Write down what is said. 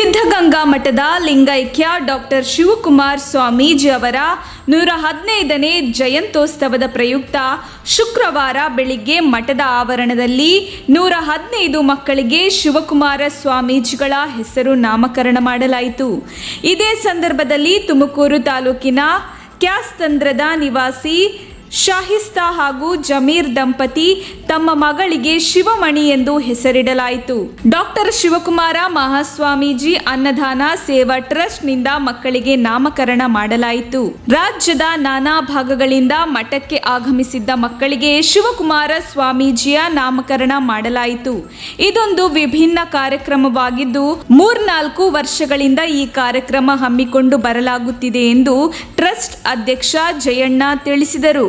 ಸಿದ್ಧಗಂಗಾ ಮಠದ ಲಿಂಗೈಕ್ಯ ಡಾಕ್ಟರ್ ಶಿವಕುಮಾರ ಸ್ವಾಮೀಜಿ ಅವರ 115ನೇ ಜಯಂತ್ಯೋತ್ಸವದ ಪ್ರಯುಕ್ತ ಶುಕ್ರವಾರ ಬೆಳಿಗ್ಗೆ ಮಠದ ಆವರಣದಲ್ಲಿ 115 ಮಕ್ಕಳಿಗೆ ಶಿವಕುಮಾರ ಸ್ವಾಮೀಜಿಗಳ ಹೆಸರು ನಾಮಕರಣ ಮಾಡಲಾಯಿತು. ಇದೇ ಸಂದರ್ಭದಲ್ಲಿ ತುಮಕೂರು ತಾಲೂಕಿನ ಕ್ಯಾಸ್ತಂದ್ರದ ನಿವಾಸಿ ಶಾಹಿಸ್ತಾ ಹಾಗೂ ಜಮೀರ್ ದಂಪತಿ ತಮ್ಮ ಮಗಳಿಗೆ ಶಿವಮಣಿ ಎಂದು ಹೆಸರಿಡಲಾಯಿತು. ಡಾಕ್ಟರ್ ಶಿವಕುಮಾರ ಮಹಾಸ್ವಾಮೀಜಿ ಅನ್ನದಾನ ಸೇವಾ ಟ್ರಸ್ಟ್ನಿಂದ ಮಕ್ಕಳಿಗೆ ನಾಮಕರಣ ಮಾಡಲಾಯಿತು. ರಾಜ್ಯದ ನಾನಾ ಭಾಗಗಳಿಂದ ಮಠಕ್ಕೆ ಆಗಮಿಸಿದ್ದ ಮಕ್ಕಳಿಗೆ ಶಿವಕುಮಾರ ಸ್ವಾಮೀಜಿಯ ನಾಮಕರಣ ಮಾಡಲಾಯಿತು. ಇದೊಂದು ವಿಭಿನ್ನ ಕಾರ್ಯಕ್ರಮವಾಗಿದ್ದು 3-4 ವರ್ಷಗಳಿಂದ ಈ ಕಾರ್ಯಕ್ರಮ ಹಮ್ಮಿಕೊಂಡು ಬರಲಾಗುತ್ತಿದೆ ಎಂದು ಟ್ರಸ್ಟ್ ಅಧ್ಯಕ್ಷ ಜಯಣ್ಣ ತಿಳಿಸಿದರು.